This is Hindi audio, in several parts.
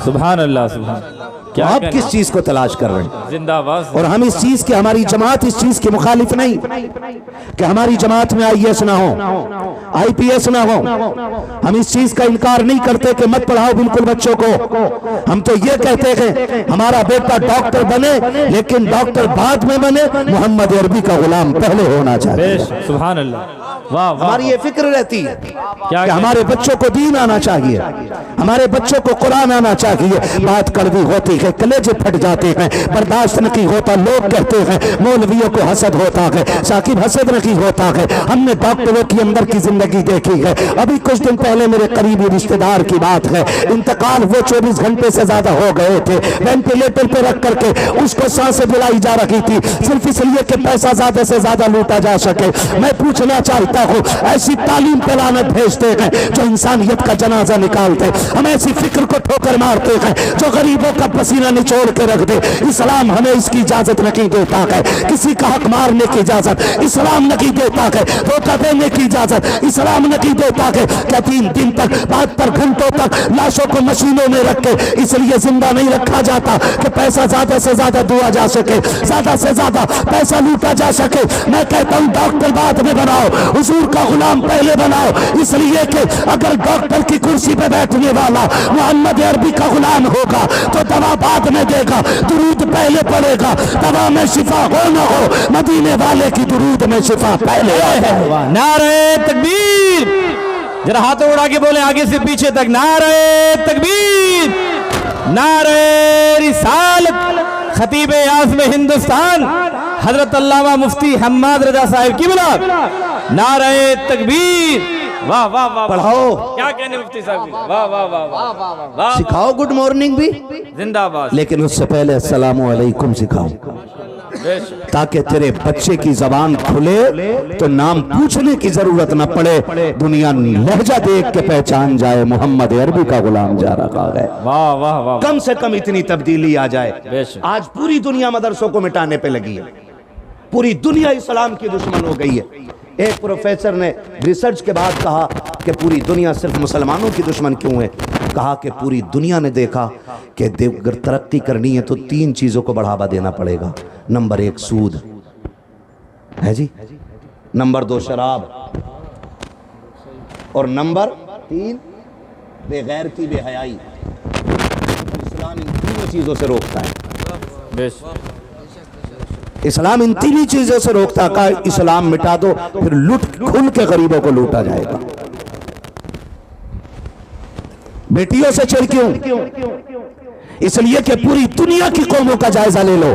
सुभान अल्लाह, सुभान। क्या आप किस चीज को तलाश कर रहे हैं? जिंदाबाद। और हम इस चीज की, हमारी जमात इस चीज के मुखालिफ नहीं कि हमारी जमात में आईएएस ना हो, आईपीएस ना हो। हम इस चीज का इनकार नहीं करते कि मत पढ़ाओ बिल्कुल बच्चों को। हम तो ये कहते हैं हमारा बेटा डॉक्टर बने, लेकिन डॉक्टर बाद में बने, मोहम्मद अरबी का गुलाम पहले होना चाहिए। सुभान अल्लाह, वाह वाह। हमारी ये फिक्र रहती है क्या कि हमारे बच्चों को दीन आना चाहिए, हमारे बच्चों को कुरान आना चाहिए। बात कड़वी होती है, कलेजे फट जाते हैं, बर्दाश्त नहीं होता। लोग कहते हैं मौलवियों को हसद होता है, साकिब हसद नहीं होता है। हमने डॉक्टरों की अंदर की जिंदगी देखी है। अभी कुछ दिन पहले मेरे करीबी रिश्तेदार की बात है, इंतकाल वो 24 घंटे से ज्यादा हो गए थे, वेंटिलेटर पे रख करके उसको सांसें दिलाई जा रही थी, सिर्फ इसलिए कि पैसा ज्यादा से ज्यादा लूटा जा सके। मैं पूछना चाहता हूँ, ऐसी तालीम पे लानत भेजते हैं जो इंसानियत का जनाजा निकालते, हम ऐसी फिक्र को ठोकर मारते हैं जो गरीबों का पसीना निचोड़ के रख दे। इस्लाम हमें इसकी इजाजत नहीं देता है, किसी का हक मारने की इजाजत इस्लाम नहीं देता है, धोखा देने की इजाजत इस्लाम नहीं देता है। क्या 3 दिन तक, 72 घंटों तक लाशों को मशीनों में रख के इसलिए जिंदा नहीं रखा जाता कि पैसा ज्यादा से ज्यादा दुआ जा सके, ज्यादा से ज्यादा पैसा लूटा जा सके। मैं कहता हूँ डॉक्टर बाद में बनाओ, हुजूर का गुलाम पहले बनाओ, इसलिए कि अगर डॉक्टर की कुर्सी पे बैठने वाला मोहम्मद अरबी का गुलाम होगा तो दवा बाद में देगा, दुरूद पहले पड़ेगा। दवा में शिफा हो न हो, मदीने वाले की दुरूद में शिफा पहले आएगा। नारे तकबीर, जरा हाथों उड़ा के बोले आगे से पीछे तक, नारे तकबीर, नारे रिसालत। खतीब आज़म हिंदुस्तान हजरत अल्लामा मुफ्ती हम्माद रजा साहिब की बुला, नारे तकबीर। वाह वाह वाह, पढ़ाओ, क्या कहने मुफ्ती साहब, वाह वाह वाह वाह। सिखाओ गुड मॉर्निंग भी, जिंदाबाद। लेकिन उससे पहले अस्सलामु अलैकुम सिखाओ, ताकि तेरे बच्चे की जबान खुले तो नाम पूछने की जरूरत न पड़े, दुनिया लहजा देख के पहचान जाए मोहम्मद अरबी का गुलाम जा रहा है। वाह वाह वाह। कम से कम इतनी तब्दीली आ जाए। आज पूरी दुनिया मदरसों को मिटाने पे लगी है, पूरी दुनिया इस्लाम की दुश्मन हो गई है। एक प्रोफेसर ने रिसर्च के बाद कहा कि पूरी दुनिया सिर्फ मुसलमानों की दुश्मन क्यों है? कहा कि पूरी दुनिया ने देखा कि अगर तरक्की करनी है तो 3 चीजों को बढ़ावा देना पड़ेगा। नंबर 1 सूद है जी, नंबर 2 शराब, और नंबर 3 बेगैरती, बेहयाई। इस्लाम इन 3 चीजों से रोकता है। इस्लाम इन 3 चीजों से रोकता का इस्लाम मिटा दो, फिर लूट खुल के गरीबों को लूटा जाएगा। बेटियों से चिढ़ क्यों? इसलिए कि पूरी दुनिया की कौमों का जायजा ले लो,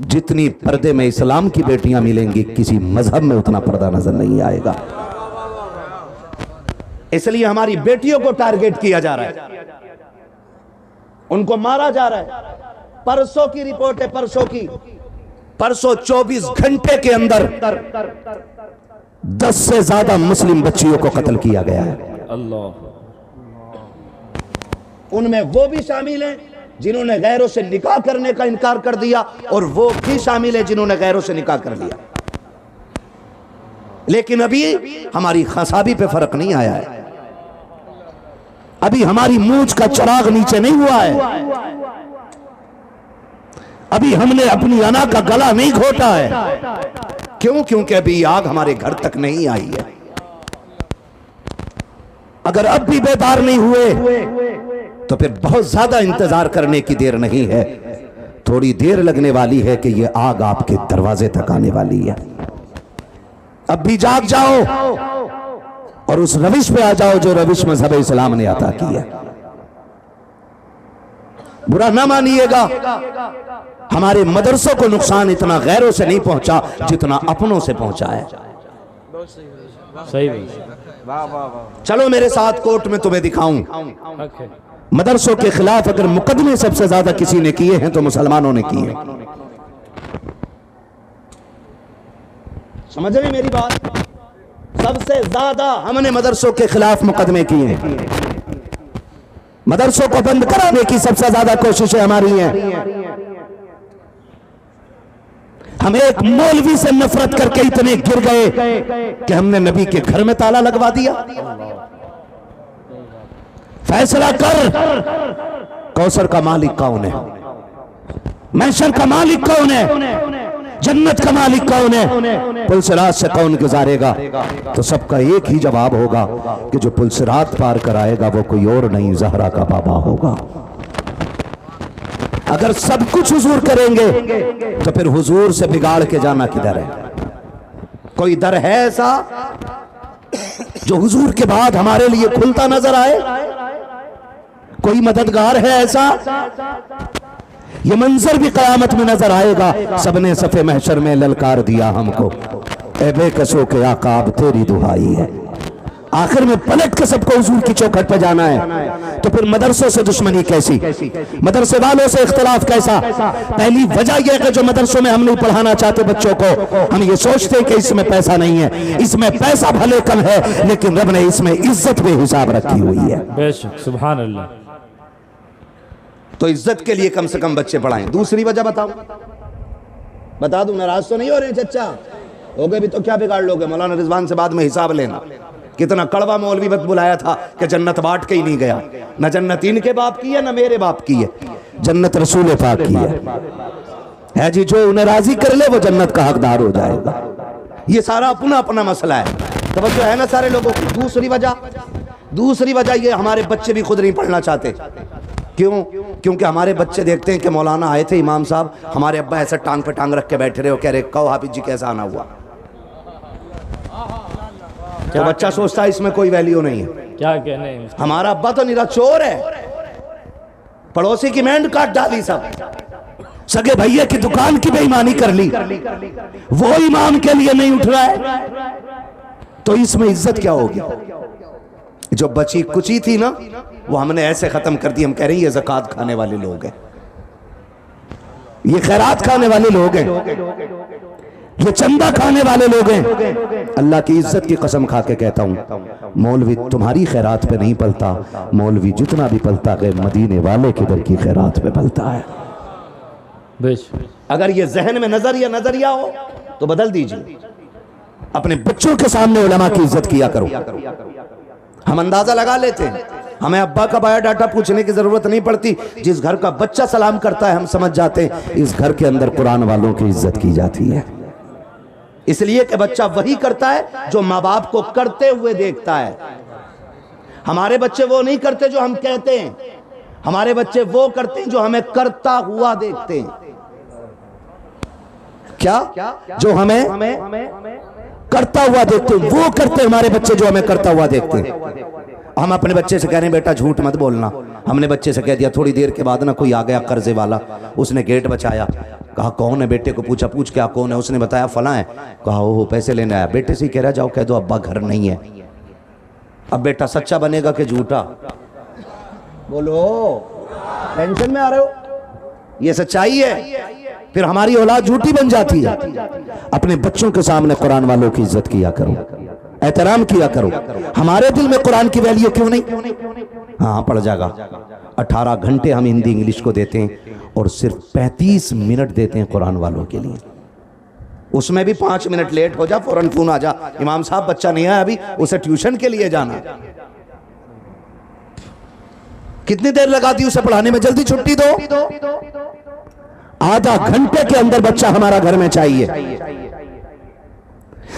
जितनी पर्दे में इस्लाम की बेटियां मिलेंगी किसी मजहब में उतना पर्दा नजर नहीं आएगा। इसलिए हमारी बेटियों को टारगेट किया जा रहा है, उनको मारा जा रहा है। परसों की रिपोर्ट है, परसों 24 घंटे के अंदर 10 से ज्यादा मुस्लिम बच्चियों को कत्ल किया गया है। अल्लाह। उनमें वो भी शामिल हैं जिन्होंने गैरों से निकाह करने का इनकार कर दिया, और वो भी शामिल है जिन्होंने गैरों से निकाह कर लिया। लेकिन अभी हमारी खसाबी पे फर्क नहीं आया है, अभी हमारी मूंछ का चिराग नीचे नहीं हुआ है, अभी हमने अपनी अना का गला नहीं घोटा है। क्यों? क्योंकि अभी आग हमारे घर तक नहीं आई है। अगर अब भी बेदार नहीं हुए तो फिर बहुत ज्यादा इंतजार करने की देर नहीं है, थोड़ी देर लगने वाली है कि ये आग आपके दरवाजे तक आने वाली है। अब भी जाग जाओ और उस रविश पे आ जाओ जो रविश मजहब इस्लाम ने अता की है। बुरा ना मानिएगा, हमारे मदरसों को नुकसान इतना गैरों से नहीं पहुंचा जितना अपनों से पहुंचा है। सही। चलो मेरे साथ कोर्ट में तुम्हें दिखाऊं। मदरसों के खिलाफ अगर मुकदमे सबसे ज्यादा किसी ने किए हैं तो मुसलमानों ने किए। समझ रहे मेरी बात? सबसे ज्यादा हमने मदरसों के खिलाफ मुकदमे किए हैं। मदरसों को बंद कराने की सबसे ज्यादा कोशिशें हमारी हैं। हम एक मौलवी से नफरत करके इतने गिर गए कि हमने नबी के घर में ताला लगवा दिया। फैसला कर, कौसर का मालिक कौन है, महशर का मालिक कौन है, जन्नत का मालिक कौन है, पुलसिरात से कौन गुजारेगा? तो सबका एक ही जवाब होगा कि जो पुलसिरात पार कराएगा वो कोई और नहीं, ज़हरा का बाबा होगा। अगर सब कुछ हुजूर करेंगे तो फिर हुजूर से बिगाड़ के जाना किधर है? कोई दर है ऐसा जो हुजूर के बाद हमारे लिए खुलता नजर आए? कोई मददगार है ऐसा? ये मंजर भी कयामत में नजर आएगा। सबने सफे महशर में ललकार दिया हमको, ए बेकसों के आका अब तेरी दुहाई है। आखिर में पलट के सबको हुजूर की चौखट पे जाना है। तो फिर मदरसों से दुश्मनी कैसी, मदरसे वालों से इख्तिलाफ कैसा? पहली वजह यह है कि जो मदरसों में हम नहीं पढ़ाना चाहते बच्चों को, हम ये सोचते हैं कि इसमें पैसा नहीं है। इसमें पैसा भले कम है लेकिन रब ने इसमें इज्जत बेहिसाब रखी हुई है। बेशक, सुभान अल्लाह। तो इज्जत के लिए कम से कम बच्चे पढ़ाएं। दूसरी वजह बताओ, बता दूं, नाराज तो नहीं हो रहे चच्चा? हो गए भी तो क्या बिगाड़ लोगे? मौलाना रिजवान से बाद में हिसाब लेना। कितना कड़वा मौलवी वक्त बुलाया था कि जन्नत बांट के ही नहीं गया। न जन्नत इनके बाप की है न मेरे बाप की है, जन्नत रसूल पाक की है जी। जो उन्हें राजी कर ले वो जन्नत का हकदार हो जाएगा। ये सारा अपना अपना मसला है। तो बस है ना सारे लोगों की। दूसरी वजह ये हमारे बच्चे भी खुद नहीं पढ़ना चाहते। क्यों? क्योंकि हमारे बच्चे देखते हैं कि मौलाना आए थे इमाम साहब, हमारे अब्बा ऐसा टांग पे टांग रख के बैठे रहे हो, कह रहे कहो हाफिज जी कैसा आना हुआ। तो बच्चा सोचता है इसमें कोई वैल्यू नहीं है। क्या कहने, हमारा अब्बा तो निरा चोर है, पड़ोसी की मेंढ काट डाली, सब सगे भैया की दुकान की बेईमानी कर ली, वो इमाम के लिए नहीं उठ रहा है। तो इसमें इज्जत क्या होगी? जो बची कुची थी ना वो हमने ऐसे खत्म कर दी। हम कह रहे हैं ये ज़कात खाने वाले लोग हैं, ये खैरात खाने वाले लोग हैं, ये चंदा खाने वाले लोग हैं। अल्लाह की इज्जत की कसम खा के कहता हूं, मौलवी तुम्हारी खैरात पे नहीं पलता, मौलवी जितना भी पलता है मदीने वाले के दर की खैरात पे पलता है। अगर ये जहन में नजरिया हो तो बदल दीजिए। अपने बच्चों के सामने उलमा की इज्जत किया करो। हम अंदाजा लगा लेते हैं, हमें अब्बा का बायोडाटा पूछने की जरूरत नहीं पड़ती। जिस घर का बच्चा सलाम करता है हम समझ जाते हैं इस घर के अंदर कुरान वालों की इज्जत की जाती है। इसलिए कि बच्चा वही करता है जो माँ बाप को करते हुए देखता है। हमारे बच्चे वो नहीं करते जो हम कहते हैं, हमारे बच्चे वो करते हैं जो हमें करता हुआ देखते हैं। क्या? जो हमें करता हुआ देखते हैं वो करते हैं हमारे बच्चे, जो हमें करता हुआ देखते हैं। हम अपने बच्चे से कह रहे हैं बेटा झूठ मत बोलना। हमने बच्चे से कह दिया, थोड़ी देर के बाद ना कोई आ गया कर्जे वाला, उसने गेट बचाया, कहा कौन है? बेटे को पूछा, पूछ क्या कौन है? उसने बताया फला है। कहा ओहो पैसे लेने आया। बेटे से कह रहा जाओ कह दो अब्बा घर नहीं है। अब बेटा सच्चा बनेगा कि झूठा? बोलो, टेंशन में आ रहे हो? ये सच्चाई है। फिर हमारी औलाद झूठी बन जाती है। अपने बच्चों के सामने कुरान वालों की इज्जत किया करो, एहतराम किया करो। हमारे दिल में कुरान की वैल्यू क्यों नहीं? हाँ पढ़ जाएगा। 18 घंटे हम हिंदी इंग्लिश को देते हैं और सिर्फ 35 मिनट देते हैं कुरान वालों के लिए। उसमें भी 5 मिनट लेट हो जा फौरन फोन आ जा, इमाम साहब बच्चा नहीं आया अभी, उसे ट्यूशन के लिए जाना। कितनी देर लगा दी उसे पढ़ाने में? जल्दी छुट्टी दो। आधा घंटे के अंदर बच्चा हमारा घर में चाहिए।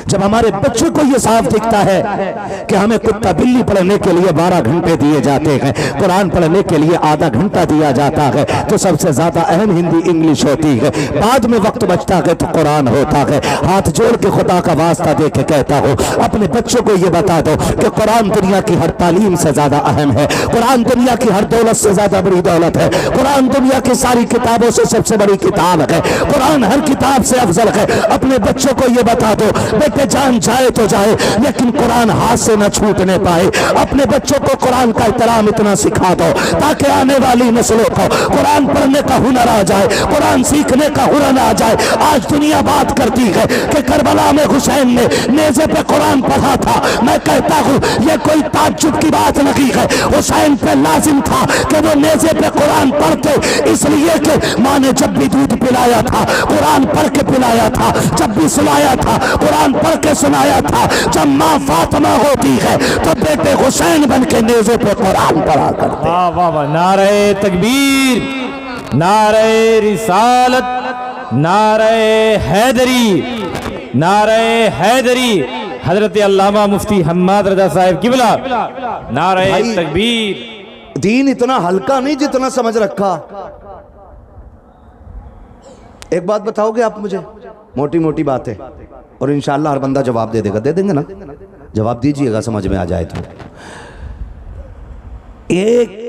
जब हमारे बच्चों को यह साफ दिखता है कि हमें कुत्ता बिल्ली पढ़ने के लिए 12 घंटे दिए जाते हैं, कुरान पढ़ने के लिए आधा घंटा दिया जाता है, तो सबसे ज्यादा अहम हिंदी इंग्लिश होती है, बाद में वक्त बचता है तो कुरान होता है। हाथ जोड़ के खुदा का वास्ता दे के कहता हूँ, अपने बच्चों को यह बता दो कि कुरान दुनिया की हर तालीम से ज्यादा अहम है, कुरान दुनिया की हर दौलत से ज्यादा बड़ी दौलत है, कुरान दुनिया की सारी किताबों से सबसे बड़ी किताब है, कुरान हर किताब से अफजल है। अपने बच्चों को यह बता दो बेटे जान जाए तो जाए लेकिन कुरान हाथ से न छूटने पाए। अपने बच्चों को कुरान का एहतराम इतना सिखा दो ताकि आने वाली नस्लों को कुरान पढ़ने का हुनर आ जाए, कुरान सीखने का हुनर आ जाए। आज दुनिया बात करती है कि करबला में हुसैन ने नेज़े पे कुरान पढ़ा था। मैं कहता हूँ ये कोई ताज्जुब की बात नहीं है, हुसैन पे लाजिम था कि वो नेज़े पे कुरान पढ़ते, इसलिए कि माँ ने जब भी दूध पिलाया था कुरान पढ़ के पिलाया था, जब भी सुलाया था कुरान पढ़ के सुनाया था, जब माँ फातिमा होती है तो बेटे हुसैन बन के नेज़े पे कुरान पढ़ा करते। वाह वाह वाह, नारे तकबीर, नारे रिसालत, नारे हैदरी, नारे हैदरी। हजरत अल्लामा मुफ्ती हम्माद रजा साहिब किबला, नारे भाई, तकबीर। दीन इतना हल्का नहीं जितना समझ रखा। एक बात बताओगे आप मुझे, मोटी मोटी बातें, और इंशाअल्लाह हर बंदा जवाब दे देगा। दे देंगे ना? जवाब दीजिएगा, समझ में आ जाए तो। एक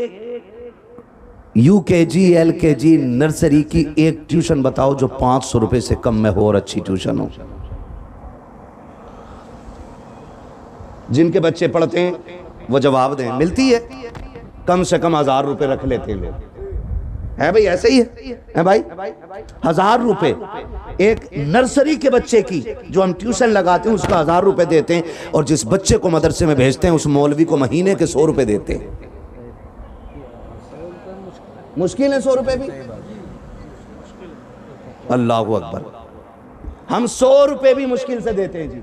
UKG LKG नर्सरी की एक ट्यूशन बताओ जो 500 रुपए से कम में हो और अच्छी ट्यूशन हो। जिनके बच्चे पढ़ते हैं वो जवाब दें। मिलती है कम से कम 1000 रुपए रख लेते हैं लोग। है भाई, ऐसे ही है भाई। 1000 रुपए एक नर्सरी के बच्चे की जो हम ट्यूशन लगाते हैं उसका 1000 रुपए देते हैं, और जिस बच्चे को मदरसे में भेजते हैं उस मौलवी को महीने के 100 रुपए देते हैं। मुश्किल है 100 रुपए भी। अल्लाहु अकबर। हम 100 रुपए भी मुश्किल से देते हैं जी।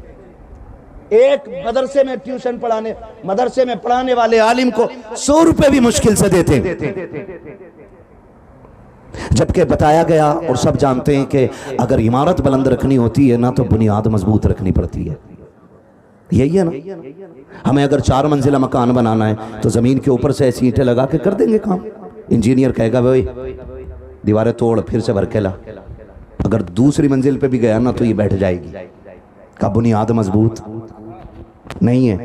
एक मदरसे में ट्यूशन पढ़ाने, मदरसे में पढ़ाने वाले आलिम को 100 रुपए भी मुश्किल से देते हैं। जबकि बताया गया और सब जानते हैं कि अगर इमारत बुलंद रखनी होती है ना तो बुनियाद मजबूत रखनी पड़ती है। यही है ना? हमें अगर 4 मंजिला मकान बनाना है तो जमीन के ऊपर से ऐसी ईंटें लगा के कर देंगे काम। इंजीनियर कहेगा भाई दीवारें तोड़ फिर से भर के ला। अगर दूसरी मंजिल पे भी गया ना तो ये बैठ जाएगी। का बुनियाद मजबूत नहीं है।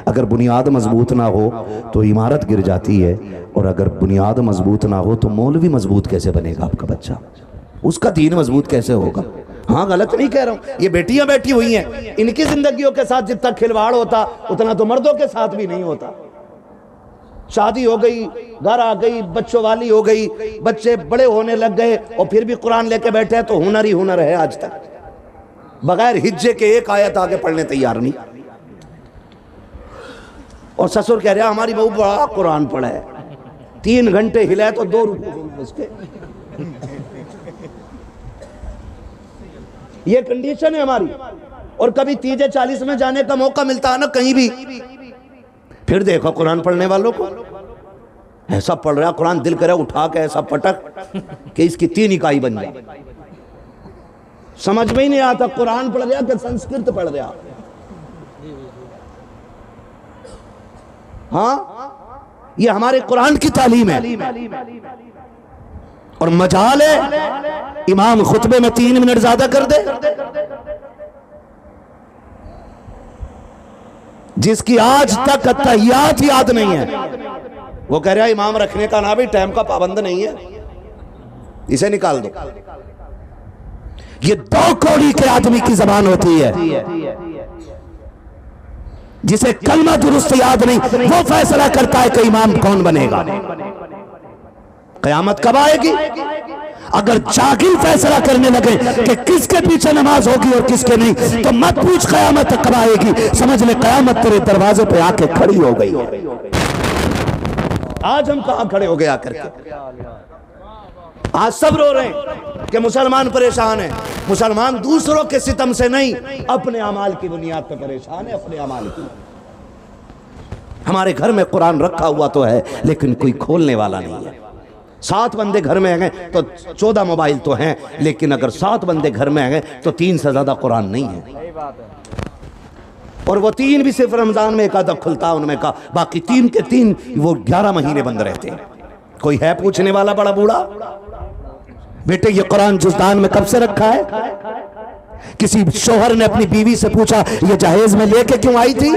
अगर बुनियाद मजबूत ना हो तो इमारत गिर जाती है, और अगर बुनियाद मजबूत ना हो तो मौलवी मजबूत कैसे बनेगा आपका बच्चा? उसका दीन मजबूत कैसे होगा? हाँ, गलत नहीं कह रहा हूं। ये बेटियां बैठी हुई हैं, इनकी जिंदगियों के साथ जितना खिलवाड़ होता उतना तो मर्दों के साथ भी नहीं होता। शादी हो गई, घर आ गई, बच्चों वाली हो गई, बच्चे बड़े होने लग गए और फिर भी कुरान लेके बैठे हैं तो हुनर ही हुनर है। आज तक बगैर हिज्जे के एक आयत आगे पढ़ने तैयार नहीं। और ससुर कह रहा हमारी बहू बड़ा कुरान पढ़ा है, 3 घंटे हिलाए तो 2 रुपए उसके। ये कंडीशन है हमारी। और कभी 30-40 में जाने का मौका मिलता है ना कहीं भी, फिर देखो कुरान पढ़ने वालों को ऐसा पढ़ रहा कुरान, दिल करे उठा के ऐसा पटक कि इसकी 3 इकाई बन जाए। समझ में ही नहीं आता कुरान पढ़ रहा कि संस्कृत पढ़ रहा। हाँ, ये हमारे कुरान की तालीम है। और मजाल है इमाम खुतबे में 3 मिनट ज्यादा कर दे। जिसकी आज तक तहियात याद नहीं है वो कह रहा है इमाम रखने का ना भी टाइम का पाबंद नहीं है, इसे निकाल दो। ये 2 कौड़ी के आदमी की जबान होती है। जिसे कलमा दुरुस्त याद नहीं वो फैसला करता है कि इमाम कौन बनेगा। कयामत कब आएगी? अगर जागिल फैसला करने लगे कि किसके पीछे नमाज होगी और किसके नहीं, तो मत पूछ कयामत कब आएगी, समझ ले कयामत तेरे दरवाजे पे आके खड़ी हो गई है। आज हम कहां खड़े हो गए आकर के? आज सब रो रहे हैं कि मुसलमान परेशान है। मुसलमान दूसरों के सितम से नहीं, अपने अमाल की बुनियाद पर परेशान है, अपने अमाल की। हमारे घर में कुरान रखा हुआ तो है लेकिन कोई खोलने वाला नहीं है। 7 बंदे घर में हैं तो 14 मोबाइल तो हैं, लेकिन अगर 7 बंदे घर में हैं तो 3 से ज्यादा कुरान नहीं है। और वो 3 भी सिर्फ रमजान में एक आधा खुलता है उनमें का, बाकी 3 के 3 वो 11 महीने बंद रहते हैं। कोई है पूछने वाला बड़ा बूढ़ा? बेटे ये कुरान जुज़दान में कब से रखा है? किसी शोहर ने अपनी बीवी से पूछा ये जहेज में लेके क्यों आई थी?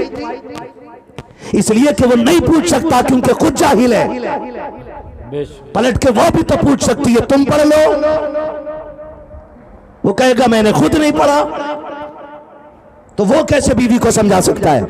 इसलिए कि वो नहीं पूछ सकता क्योंकि खुद जाहिल है। पलट के वो भी तो पूछ सकती है तुम पढ़ लो, वो कहेगा मैंने खुद नहीं पढ़ा, तो वो कैसे बीवी को समझा सकता है?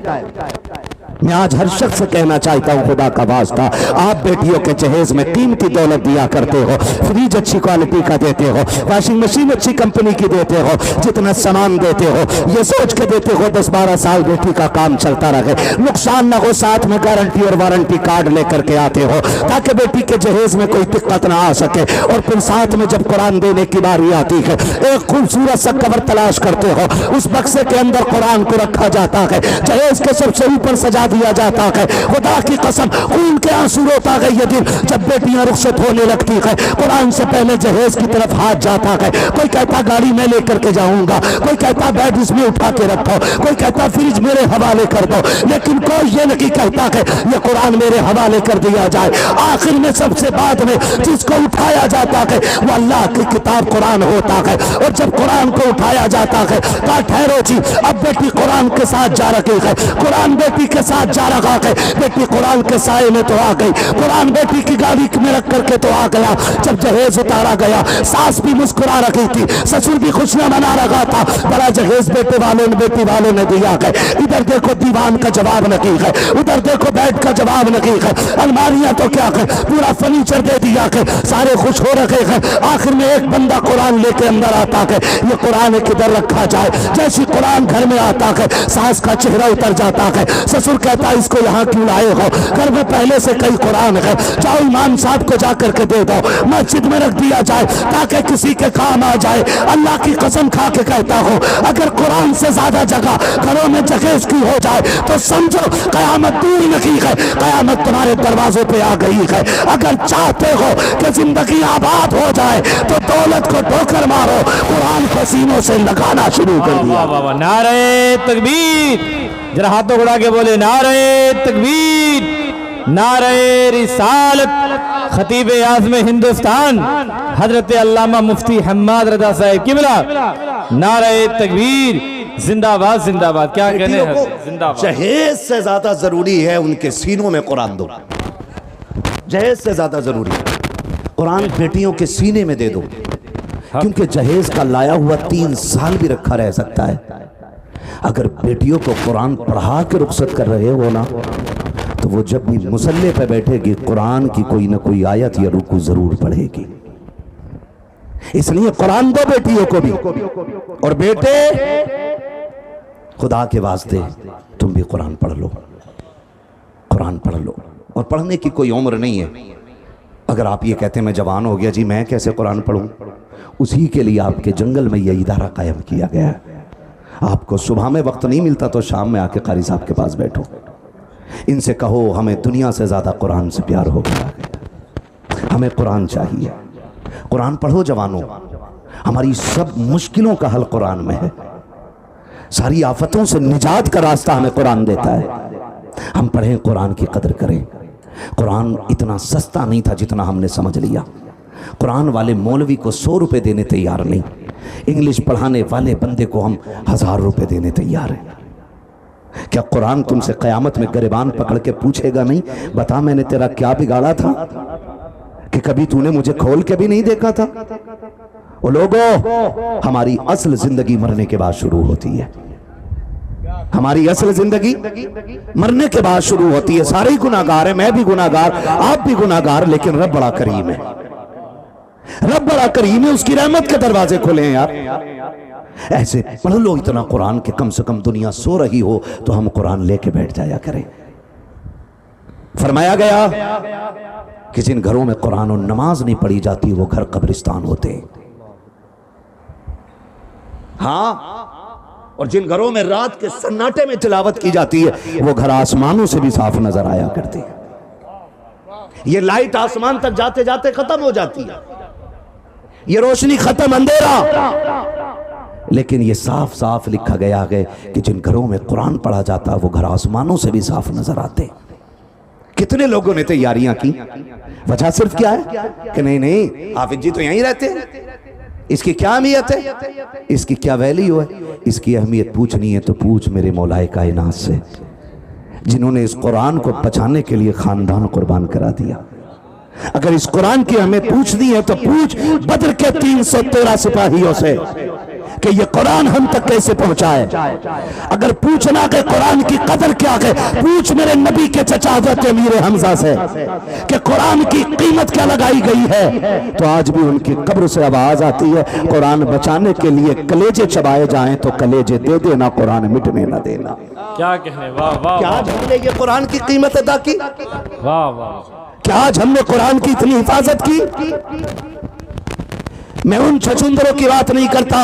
मैं आज हर शख्स से कहना चाहता हूँ, खुदा का वास्ता, आप बेटियों के जहेज में कीमती दौलत दिया करते हो, फ्रिज अच्छी क्वालिटी का देते हो, वॉशिंग मशीन अच्छी कंपनी की देते हो, जितना सामान देते हो ये सोच के देते हो 10-12 साल बेटी का काम चलता रहे, नुकसान ना हो, साथ में गारंटी और वारंटी कार्ड लेकर के आते हो ताकि बेटी के जहेज में कोई दिक्कत ना आ सके। और फिर साथ में जब कुरान देने की बारी आती है एक खूबसूरत सा कवर तलाश करते हो, उस बक्से के अंदर कुरान को रखा जाता है, जहेज के सबसे ऊपर सजा दिया जाता है। खुदा की कसम खून के आंसू रोता है ये दिन जब बेटियां रुखसत होने लगती है, कुरान से पहले जहेज की तरफ हाथ जाता है। कोई कहता गाड़ी में लेकर के जाऊंगा, कोई कहता बेड इसमें उठा के रखो, कोई कहता फ्रिज मेरे हवाले कर दो, लेकिन कोई ये नहीं कहता है ये कुरान मेरे हवाले कर दिया जाए। आखिर में सबसे बाद में जिसको उठाया जाता है वो अल्लाह की किताब कुरान होता है। और जब कुरान को उठाया जाता है, कहा ठहरो जी, अब बेटी कुरान के साथ जा रही है, कुरान बेटी के साथ जा रहा है, बेटी कुरान के साए में तो आ गई, कुरान बेटी की गाड़ी में रख करके तो आ गया। जब जहेज उतारा गया, सास भी मुस्कुरा रही थी, ससुर भी खुशियां मना रहा था, बड़ा जहेज बेटे वालों ने बेटी वालों ने दिया है। इधर देखो दीवान का जवाब नहीं है, उधर देखो बेड का जवाब नहीं है, अलमारियां तो क्या है, पूरा फर्नीचर दे दिया है, सारे खुश हो रहे हैं। आखिर में एक बंदा कुरान लेके अंदर आता है, ये कुरान किधर रखा जाए। जैसे कुरान घर में आता है सास का चेहरा उतर जाता है, ससुर कहता इसको यहाँ क्यों लाए हो, घर में पहले से कई कुरान है, जाओ इमाम साहब को जाकर के दे दो, मस्जिद में रख दिया जाए ताकि किसी के काम आ जाए। अल्लाह की कसम खा के कहता हो, अगर कुरान से ज्यादा जगह घरों में जगह इसकी हो जाए तो समझो कयामत दूर नहीं है, कयामत तुम्हारे दरवाजों पे आ गई है। अगर चाहते हो कि जिंदगी आबाद हो जाए तो दौलत को ठोकर मारो, कुरान को सीनों से लगाना शुरू कर दिया। नारे तकबीर, जरा हाथों उड़ा के बोले नारे तकबीर, नारे रिसालत। खतीब आज़म हिंदुस्तान हजरत अल्लामा मुफ्ती हम्माद रजा साहब किबला, नारे तकबीर, जिंदाबाद जिंदाबाद। क्या कहने हैं, जिंदाबाद। जहेज से ज्यादा जरूरी है उनके सीनों में कुरान दो, जहेज से ज्यादा जरूरी है कुरान बेटियों के सीने में दे दो, क्योंकि जहेज का लाया हुआ 3 साल भी रखा रह सकता है। अगर बेटियों को कुरान पढ़ा के रुखसत कर रहे हो ना, तो वो जब भी मुसल्ले पे बैठेगी कुरान की कोई ना कोई आयत या रुकू जरूर पढ़ेगी। इसलिए कुरान दो बेटियों को भी, और बेटे खुदा के वास्ते तुम भी कुरान पढ़ लो, कुरान पढ़ लो। और पढ़ने की कोई उम्र नहीं है। अगर आप ये कहते मैं जवान हो गया जी, मैं कैसे कुरान पढ़ूं, उसी के लिए आपके जंगल में यह इदारा कायम किया गया है। आपको सुबह में वक्त नहीं मिलता तो शाम में आके कारी साहब के पास बैठो, इनसे कहो हमें दुनिया से ज्यादा कुरान से प्यार हो गया, हमें कुरान चाहिए। कुरान पढ़ो जवानों, हमारी सब मुश्किलों का हल कुरान में है, सारी आफतों से निजात का रास्ता हमें कुरान देता है। हम पढ़ें, कुरान की कदर करें। कुरान इतना सस्ता नहीं था जितना हमने समझ लिया। कुरान वाले मौलवी को 100 रुपए देने तैयार नहीं, इंग्लिश पढ़ाने वाले बंदे को हम 1000 रुपए देने तैयार हैं। क्या कुरान तुमसे कयामत में गिरबान पकड़ के पूछेगा नहीं, बता मैंने तेरा क्या बिगाड़ा था कि कभी तूने मुझे खोल के भी नहीं देखा था? ओ लोगों, हमारी असल जिंदगी मरने के बाद शुरू होती है। हमारी असल जिंदगी मरने के बाद शुरू होती है। सारे ही गुनाहगार हैं, मैं भी गुनाहगार, आप भी गुनाहगार, लेकिन रब बड़ा करीम है, रब बड़ा करीम है, उसकी रहमत के दरवाजे खुले हैं यार। ऐसे पढ़ लो इतना कुरान के कम से कम दुनिया सो रही हो तो हम कुरान लेके बैठ जाया करें। फरमाया गया कि जिन घरों में कुरान और नमाज नहीं पढ़ी जाती वो घर कब्रिस्तान होते हैं। हाँ, और जिन घरों में रात के सन्नाटे में तिलावत की जाती है वो घर आसमानों से भी साफ नजर आया करते हैं। ये लाइट आसमान तक जाते जाते खत्म हो जाती है, ये रोशनी खत्म, अंधेरा, लेकिन ये साफ साफ लिखा गया है कि जिन घरों में कुरान पढ़ा जाता है वो घर आसमानों से भी साफ नजर आते। कितने लोगों ने तैयारियां की, वजह सिर्फ क्या है कि नहीं नहीं हाफिज जी तो यहीं रहते हैं, इसकी क्या अहमियत है, इसकी क्या वैल्यू है? इसकी अहमियत पूछनी है तो पूछ मेरे मौलाए कायनात से, जिन्होंने इस कुरान को बचाने के लिए खानदान कुर्बान करा दिया। अगर इस कुरान की हमें पूछनी है तो पूछ बद्र के 313 सिपाहियों से, कि ये कुरान हम तक कैसे पहुंचाए। अगर पूछना कि कुरान की कदर क्या है, पूछ मेरे नबी के चचा हज़रत अमीर हमजा से कि कुरान की कीमत क्या लगाई गई है, तो आज भी उनकी कब्र से आवाज आती है, कुरान बचाने के लिए कलेजे चबाए जाएं तो कलेजे दे देना, कुरान मिटने न देना। क्या कहने, वाह वाह। क्या आज हमने ये कुरान की कीमत अदा की? वाह वाह। क्या आज हमने कुरान की इतनी हिफाजत की? मैं उन छछुंदरों की बात नहीं करता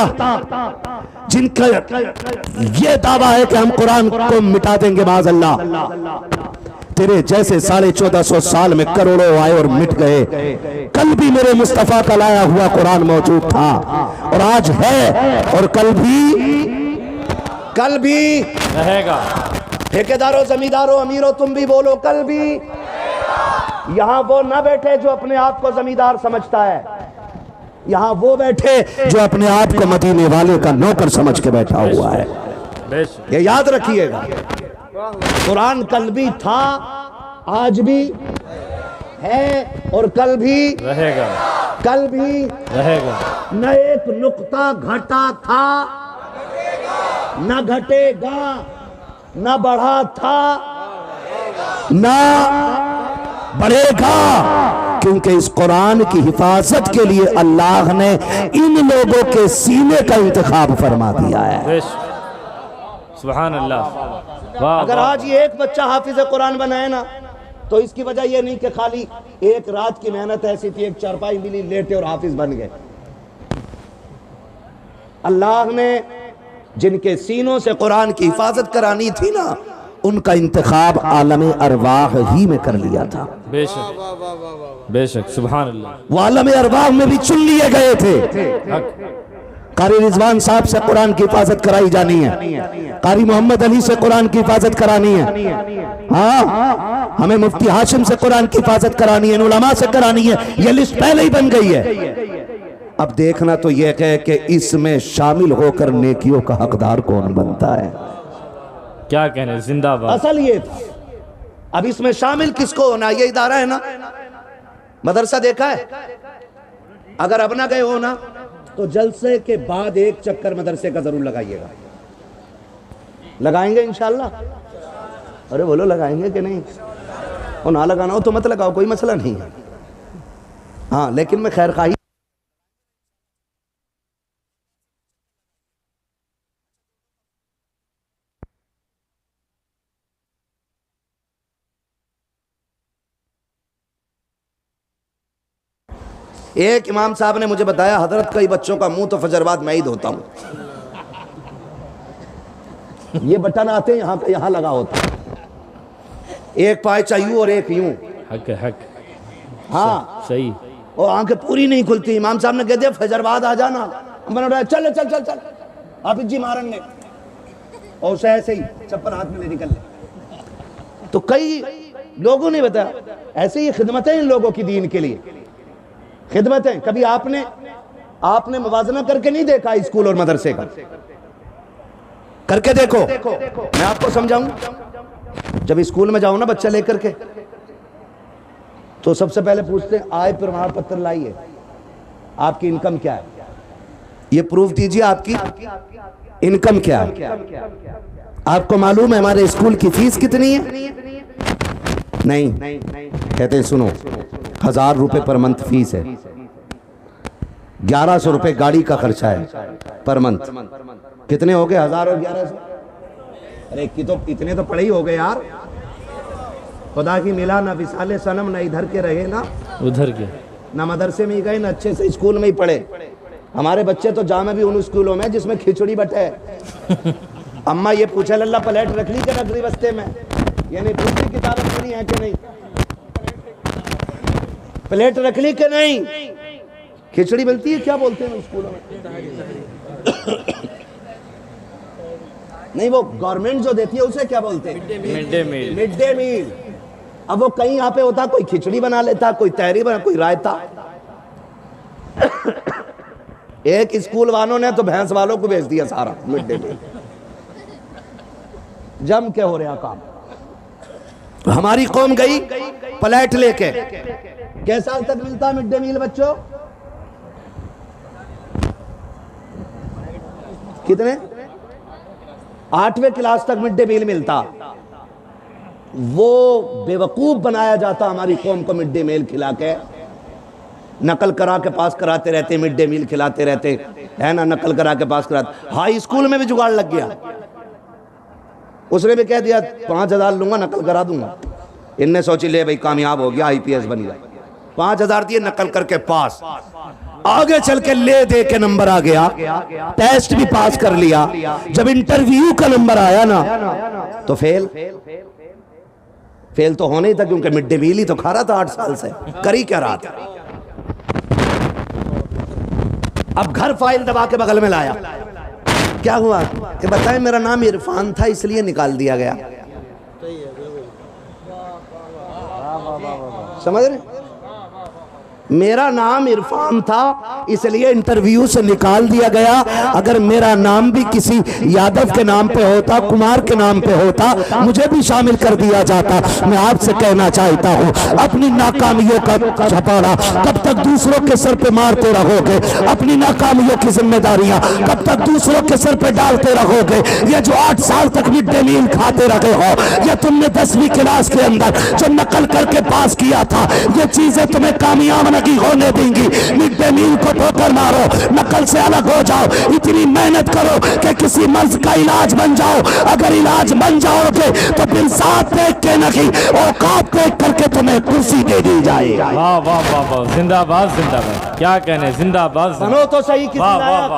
जिनका ये दावा है कि हम कुरान को मिटा देंगे, माज़ अल्लाह। तेरे जैसे 1450 साल में करोड़ों आए और मिट गए। कल भी मेरे मुस्तफा का लाया हुआ कुरान मौजूद था और आज है और कल भी रहेगा। ठेकेदारों, जमींदारों, अमीरों, तुम भी बोलो कल भी। यहाँ वो न बैठे जो अपने आप को जमींदार समझता है, यहाँ वो बैठे जो अपने आप को मदीने वाले का नौकर समझ के बैठा हुआ है। ये याद रखिएगा, कुरान कल भी था, आज भी है और कल भी रहेगा। कल भी रहेगा। न एक नुक्ता घटा था, न घटेगा, न बढ़ा था, न बढ़ेगा, क्योंकि इस कुरान की हिफाजत के लिए अल्लाह ने इन लोगों के सीने का इंतखाब फरमा दिया है। सुभान अल्लाह। वाह। अगर आज ये एक बच्चा हाफिज कुरान बनाए ना, तो इसकी वजह ये नहीं कि खाली एक रात की मेहनत ऐसी थी, एक चारपाई मिली, लेटे और हाफिज बन गए। अल्लाह ने जिनके सीनों से कुरान की हिफाजत करानी थी ना, उनका इंतखाब आलम अरवाह ही में कर लिया था। बेशक बेशक, सुभान अल्लाह। वो आलम अरवाह में भी चुन लिए गए थे। कारी रिजवान साहब से कुरान की हिफाजत कराई जानी है, कारी मोहम्मद अली से कुरान की हिफाजत करानी है, हाँ हमें मुफ्ती हाशिम से कुरान की हिफाजत करानी है, उलमा से करानी है। ये लिस्ट पहले ही बन गई है। अब देखना तो यह है कि इसमें शामिल होकर नेकियों का हकदार कौन बनता है। क्या कहने, जिंदाबाद। असल ये था, अब इसमें शामिल किसको होना, ये इदारा है ना, मदरसा देखा है। अगर अब ना गए हो ना, तो जलसे के बाद एक चक्कर मदरसे का जरूर लगाइएगा। लगाएंगे इंशाल्लाह? अरे बोलो लगाएंगे कि नहीं? और ना लगाना हो तो मत लगाओ, कोई मसला नहीं है। हाँ, लेकिन मैं खैर खाही एक इमाम साहब ने मुझे बताया, हजरत कई बच्चों का मुंह तो फजरबाद मैं ही धोता हूं। ये बटन आते हैं यहाँ पे, यहाँ लगा होता है, एक पाय चाहिए और एक यूं। हक हक। हाँ सही। और आंखें पूरी नहीं खुलती। इमाम साहब ने कह दिया फजरबाद आ जाना, मैंने बोला चल चल चल चल, हाफिज जी मारन ने, और उसे ऐसे ही चप्पल हाथ में ले निकल ले। तो कई लोगों ने बताया ऐसे ही खिदमतें इन लोगों की दीन के लिए खिदमतें। कभी आपने मुवाजना करके नहीं देखा स्कूल और मदरसे का? करके देखो, मैं आपको समझाऊं। जब स्कूल में जाओ ना बच्चा लेकर के, तो सबसे पहले पूछते हैं आय प्रमाण पत्र लाइए, आपकी इनकम क्या है, ये प्रूफ दीजिए आपकी इनकम क्या है। आपको मालूम है हमारे स्कूल की फीस कितनी है? नहीं कहते सुनो, 1000 रुपए पर मंथ फीस है, 1100 रुपए गाड़ी का खर्चा है पर मंथ। कितने हो गए? 1000 और 1100। अरे की तो इतने तो पढ़े ही हो गए यार। खुदा की मिला ना विसाले सनम, ना इधर के रहे ना उधर के, ना मदरसे में ही गए, ना अच्छे से स्कूल में ही पढ़े। हमारे बच्चे तो जामे भी उन स्कूलों में जिसमें खिचड़ी बटे। अम्मा ये पूछे लल्ला प्लेट रख ली क्या नगरी बस्ते में, यानी पूछी किताबें सुनी है कि नहीं, प्लेट रख ली कि नहीं, खिचड़ी मिलती है क्या बोलते हैं स्कूलों में? नहीं, वो गवर्नमेंट जो देती है उसे क्या बोलते हैं? Mid day meal. Mid day meal. अब वो कहीं यहाँ पे होता, कोई खिचड़ी बना लेता, कोई तहरी बना, कोई रायता। एक स्कूल वालों ने तो भैंस वालों को भेज दिया सारा मिड डे मील। जम के हो रहा काम। हमारी कौम गई प्लेट लेके। कैसे साल तक मिलता मिड डे मील बच्चों? कितने? 8वें क्लास तक मिड डे मील मिलता। वो बेवकूफ बनाया जाता हमारी कौम को मिड डे मील खिला के, नकल करा के पास कराते रहते, मिड डे मील खिलाते रहते है ना, नकल करा के पास कराते। हाई स्कूल में भी जुगाड़ लग गया, उसने भी कह दिया 5,000 लूंगा, नकल करा दूंगा। इनने सोची ले भाई कामयाब हो गया, IPS बन गया, 5,000 दिए, नकल करके पास। आगे चल के ले दे के नंबर आ गया, टेस्ट भी पास कर लिया, जब इंटरव्यू का नंबर आया ना तो फेल तो होने ही था, क्योंकि मिड डे मील ही तो खा रहा था 8 साल से, कर ही क्या रहा था। अब घर फाइल दबा के बगल में लाया, क्या हुआ कि बताएं मेरा नाम इरफान था इसलिए निकाल दिया गया। समझ रहे? मेरा नाम इरफान था इसलिए इंटरव्यू से निकाल दिया गया। अगर मेरा नाम भी किसी यादव के नाम पे होता, कुमार के नाम पे होता, मुझे भी शामिल कर दिया जाता। मैं आपसे कहना चाहता हूँ, अपनी नाकामियों का छपाड़ा कब तक दूसरों के सर पे मारते रहोगे? अपनी नाकामियों की जिम्मेदारियां कब तक दूसरों के सर पे डालते रहोगे? ये जो 8 साल तक मिड डे मील खाते रहे हो, या तुमने 10वीं क्लास के अंदर जो नकल करके पास किया था, ये चीजें तुम्हें कामयाब नहीं होने देंगी। मिड डे मील को ठोकर मारो, नकल से अलग हो जाओ, इतनी मेहनत करो कि किसी मर्ज का इलाज बन जाओ। अगर इलाज बन जाओगे तो फिर साथ देख के नहीं, औकात देख करके तुम्हें कुर्सी दे दी जाएगी। वाह वाह वाह वाह, जिंदाबाद जिंदाबाद, क्या कहने, जिंदाबाद। बनो तो सही किसी वाह वाह लायक।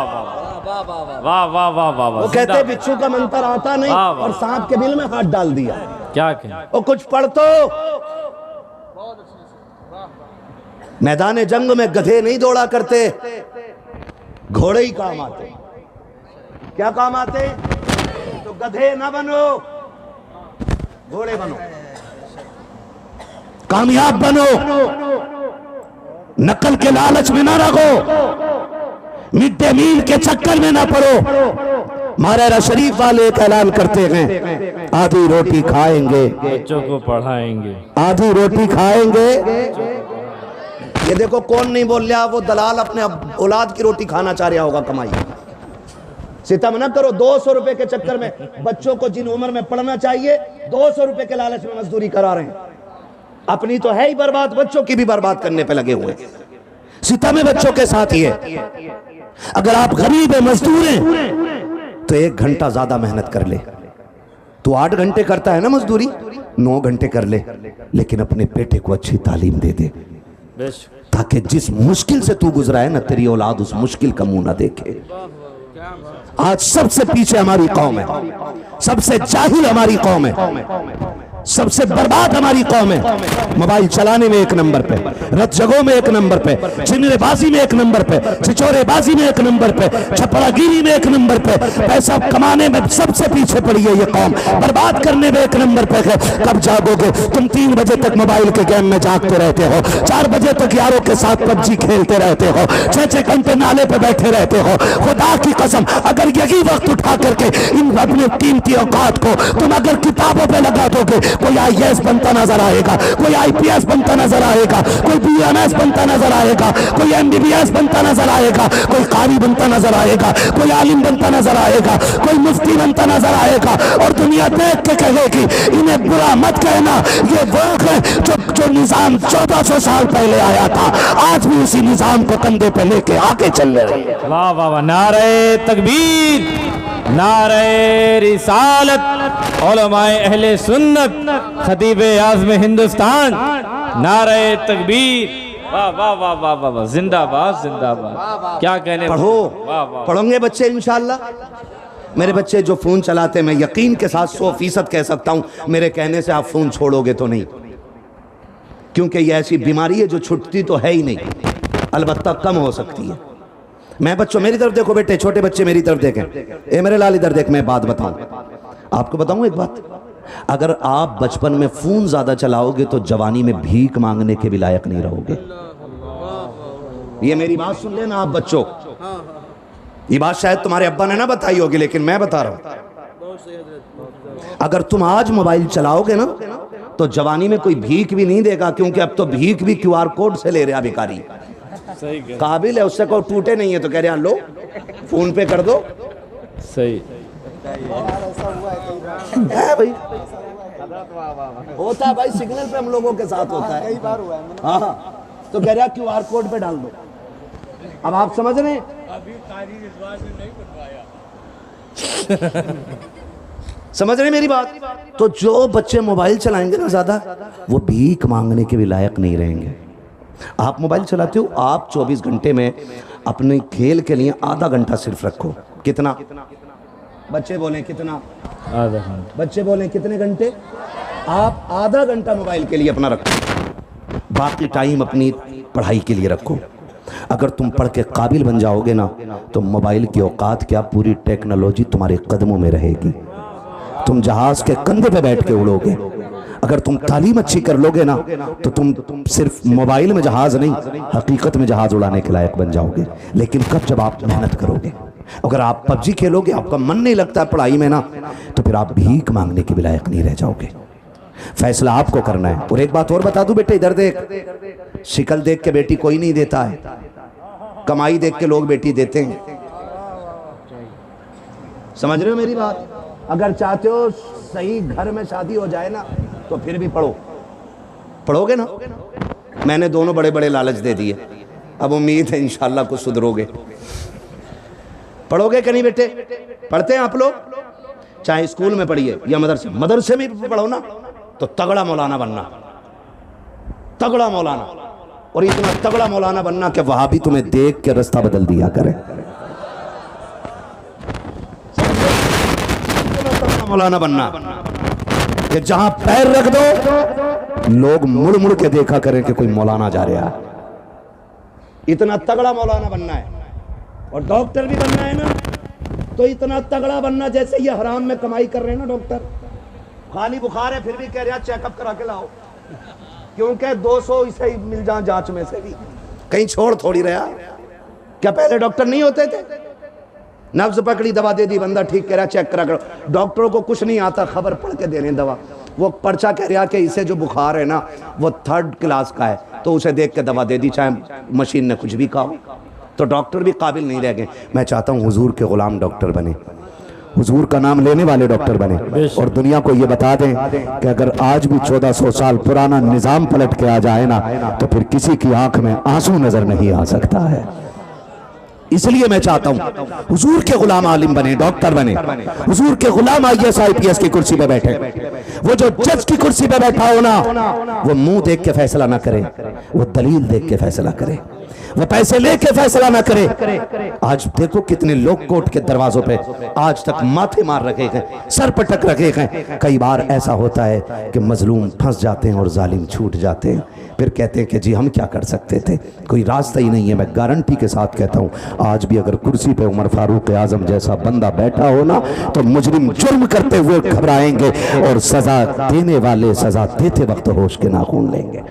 वाह वाह वाह वाह वाह वाह। वो कहते बिच्छू का मंत्र आता नहीं और सांप के बिल में हाथ डाल दिया। क्या कहें? वो कुछ पढ़ तो। मैदान जंग में गधे नहीं दौड़ा करते, घोड़े ही काम आते। क्या काम आते? तो गधे ना बनो, घोड़े बनो, कामयाब बनो, नकल के लालच में ना रहो, मिड डे मील के चक्कर में ना पड़ो। महाराजा शरीफ वाले एक ऐलान करते हैं, आधी रोटी खाएंगे, बच्चों को पढ़ाएंगे, आधी रोटी खाएंगे। ये देखो कौन नहीं बोल रहा, वो दलाल अपने औलाद की रोटी खाना चाह रहा होगा कमाई। सितम न करो, 200 रुपए के चक्कर में बच्चों को जिन उम्र में पढ़ना चाहिए 200 रुपए के लालच में मजदूरी करा रहे हैं। अपनी तो है ही बर्बाद, बच्चों की भी बर्बाद करने पे लगे हुए। सितम बच्चों के साथ ही है। अगर आप गरीब है, मजदूर हैं, तो 1 घंटा ज्यादा मेहनत कर ले। तो 8 घंटे करता है ना मजदूरी, 9 घंटे कर ले, लेकिन अपने बेटे को अच्छी तालीम दे दे, ताकि जिस मुश्किल से तू गुजरा है ना, तेरी औलाद उस मुश्किल का मुंह ना देखे। आज सबसे पीछे हमारी कौम है, सबसे जाहिल हमारी कौम है, सबसे बर्बाद हमारी कौम है। मोबाइल चलाने में 1 नंबर पे, रत जगहों में 1 नंबर पे, चिन्हरेबाजी में 1 नंबर पे, छिछोरेबाजी में 1 नंबर पे, छपड़ागिरी में 1 नंबर पे, पैसा कमाने में सबसे पीछे पड़ी है ये कौम, बर्बाद करने में 1 नंबर पे है। कब जागोगे तुम? 3 बजे तक मोबाइल के गेम में जागते रहते हो, 4 बजे तक यारों के साथ PUBG खेलते रहते हो, 6-6 घंटे नाले पे बैठे रहते हो। खुदा की कसम, अगर यही वक्त उठा करके इन अपने कीमती औकात को तुम अगर किताबों पे लगा दोगे, कोई IAS बनता नजर आएगा, कोई IPS बनता नजर आएगा, कोई BMS बनता नजर आएगा, कोई MBBS बनता नजर आएगा, कोई कारी बनता नजर आएगा, कोई आलिम बनता नजर आएगा, कोई मुफ्ती बनता नजर आएगा। और दुनिया देख के कहेगी इन्हें बुरा मत कहना, ये वो है जो निजाम 1400 साल पहले आया था, आज भी उसी निजाम को कंधे पे लेके आगे चल रहे हैं। वाह वाह वाह, नारे तकबीर, नारे रिसालत, उलमाए अहले सुन्नत, खतीबे आज़म हिंदुस्तान, नारे तकबीर, वाह वाह वाह वाह वाह वाह, जिंदाबाद जिंदाबाद, क्या कहने। पढ़ो, वाह वाह, पढ़ोगे बच्चे इंशाल्लाह। मेरे बच्चे जो फोन चलाते, मैं यकीन के साथ 100% कह सकता हूं, मेरे कहने से आप फोन छोड़ोगे तो नहीं, क्योंकि ये ऐसी बीमारी है जो छुटती तो है ही नहीं, अलबत्ता कम हो सकती है। मैं बच्चों मेरी तरफ देखो बेटे, छोटे बच्चे मेरी तरफ देखें, ए मेरे लाल इधर देख। मैं बात बताऊं आपको, बताऊं एक बात, अगर आप बचपन में फोन ज्यादा चलाओगे तो जवानी में भीख मांगने के भी लायक नहीं रहोगे। ये मेरी बात सुन लेना आप बच्चों, ये बात शायद तुम्हारे अब्बा ने ना बताई होगी, लेकिन मैं बता रहा हूं। अगर तुम आज मोबाइल चलाओगे ना तो जवानी में कोई भीख भी नहीं देगा, क्योंकि अब तो भीख भी QR कोड से ले रहा भिखारी। काबिल है, उससे को टूटे नहीं है तो कह रहे लो फोन पे कर दो, सही है भाई, होता है भाई, सिग्नल पे हम लोगों के साथ होता है, कई बार हुआ है। हाँ, तो कह रहा QR कोड पे डाल दो। अब आप समझ रहे हैं, समझ रहे मेरी बात। तो जो बच्चे मोबाइल चलाएंगे ना ज्यादा, वो भीख मांगने के भी लायक नहीं रहेंगे। आप मोबाइल चलाते हो, आप 24 घंटे में अपने खेल के लिए आधा घंटा सिर्फ रखो। कितना? बच्चे बोले कितना? आधा घंटा। बच्चे बोले कितने घंटे? आप आधा घंटा मोबाइल के लिए अपना रखो, बाकी टाइम अपनी पढ़ाई के लिए रखो। अगर तुम पढ़ के काबिल बन जाओगे ना, तो मोबाइल की औकात क्या, पूरी टेक्नोलॉजी तुम्हारे कदमों में रहेगी। तुम जहाज के कंधे पे बैठ के उड़ोगे। अगर तुम तालीम अच्छी कर लोगे ना, तो तुम सिर्फ मोबाइल में जहाज नहीं, हकीकत में जहाज उड़ाने के लायक बन जाओगे। लेकिन कब? जब आप मेहनत करोगे। अगर आप PUBG खेलोगे, आपका मन नहीं लगता पढ़ाई में ना, तो फिर आप भीख मांगने के भी लायक नहीं रह जाओगे। फैसला आपको करना है। और एक बात और बता दूं बेटे, इधर देख, शिकल देख के बेटी कोई नहीं देता है, कमाई देख के लोग बेटी देते हैं। समझ रहे हो मेरी बात? अगर चाहते हो सही घर में शादी हो जाए ना, तो फिर भी पढ़ो। पढ़ोगे ना? मैंने दोनों बड़े बड़े लालच दे दिए, अब उम्मीद है इंशाल्लाह कुछ सुधरोगे। पढ़ोगे कि नहीं बेटे? पढ़ते हैं आप लोग? चाहे स्कूल में पढ़िए या मदरसे में पढ़ो ना, तो तगड़ा मौलाना बनना, तगड़ा मौलाना। और इतना तगड़ा मौलाना बनना कि वहां भी तुम्हें देख के रास्ता बदल दिया करे। मौलाना बनना कि जहां पैर रख दो, लोग मुड़ मुड़ के देखा करें कि कोई मौलाना जा रहा है। इतना तगड़ा मौलाना बनना है। और डॉक्टर भी बनना है ना, तो इतना तगड़ा बनना जैसे ये हराम में कमाई कर रहे हैं ना डॉक्टर। खाली बुखार है फिर भी कह रहे चेकअप करा के लाओ, क्योंकि 200 इसे ही मिल जाए जांच में से भी, कहीं छोड़ थोड़ी रहा। क्या पहले डॉक्टर नहीं होते थे? नब्ज पकड़ी, दवा दे दी, बंदा ठीक कह रहा, चेक करा करो। डॉक्टरों को कुछ नहीं आता, खबर पढ़ के दे रहे हैं दवा। वो पर्चा कह रहा कि इसे जो बुखार है ना, वो 3rd क्लास का है, तो उसे देख के दवा दे दी, चाहे मशीन ने कुछ भी कहा। तो डॉक्टर भी काबिल नहीं रह गए। मैं चाहता हूँ हुजूर के गुलाम डॉक्टर बने, हुजूर का नाम लेने वाले डॉक्टर बने, और दुनिया को ये बता दें कि अगर आज भी 1400 साल पुराना निजाम पलट के आ जाए ना, तो फिर किसी की आंख में आंसू नजर नहीं आ सकता है। इसलिए मैं चाहता हूं हुजूर के गुलाम आलिम बने, डॉक्टर बने, हुजूर के गुलाम IAS IPS की कुर्सी पे बैठे। वो जो जज की कुर्सी पे बैठा हो ना, वो मुंह देख के फैसला ना करे, वो दलील देख के फैसला करे, वो पैसे लेके फैसला ना करे। आज देखो कितने लोग कोर्ट के दरवाजों पे आज तक माथे मार रखे हैं, सर पटक रखे हैं। कई बार ऐसा होता है कि मजलूम फंस जाते हैं और जालिम छूट जाते हैं, फिर कहते हैं कि जी हम क्या कर सकते थे, कोई रास्ता ही नहीं है। मैं गारंटी के साथ कहता हूँ, आज भी अगर कुर्सी पे उमर फारूक आजम जैसा बंदा बैठा हो ना, तो मुजरिम जुर्म करते हुए घबराएंगे और सजा देने वाले सजा देते वक्त होश के नाखून लेंगे।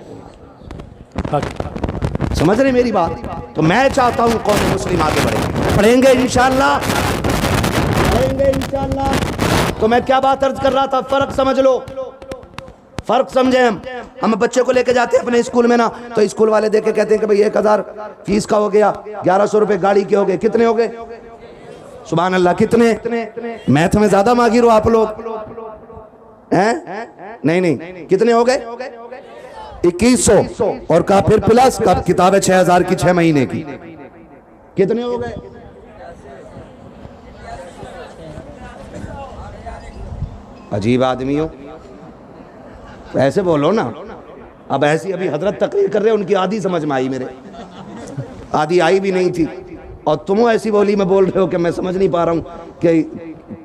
समझ रहे मेरी बात? तो मैं चाहता हूं कौन मुस्लिम आगे बढ़े, पढ़ेंगे इंशाअल्लाह, पढ़ेंगे इंशाअल्लाह। तो मैं क्या बात अर्ज कर रहा था, फर्क समझ लो, फर्क समझे। हम बच्चे को लेके जाते हैं अपने स्कूल में ना, तो स्कूल वाले देख के कहते हैं कि भाई 1000 फीस का हो गया, 1100 रुपए गाड़ी के हो गए। कितने हो गए? सुभान अल्लाह, कितने? मैथ में ज्यादा माहिर हो आप लोग हैं? नहीं, कितने हो गए? 2100। और का फिर प्लस कब किताबें 6000 की 6 महीने की। कितने हो गए? अजीब आदमी हो, ऐसे बोलो ना। अब ऐसी अभी हजरत तकरीर कर रहे हैं, उनकी आधी समझ में आई, मेरे आधी आई भी नहीं थी, और तुम ऐसी बोली में बोल रहे हो कि मैं समझ नहीं पा रहा हूं कि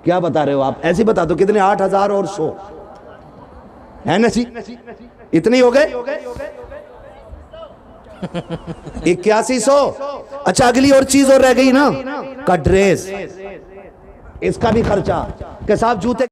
क्या बता रहे हो आप। ऐसी बता दो कितने? 8000 और 100 है ना जी? इतनी हो गए? 8100। अच्छा, अगली और चीज और रह गई ना, का ड्रेस, इसका भी खर्चा के साथ जूते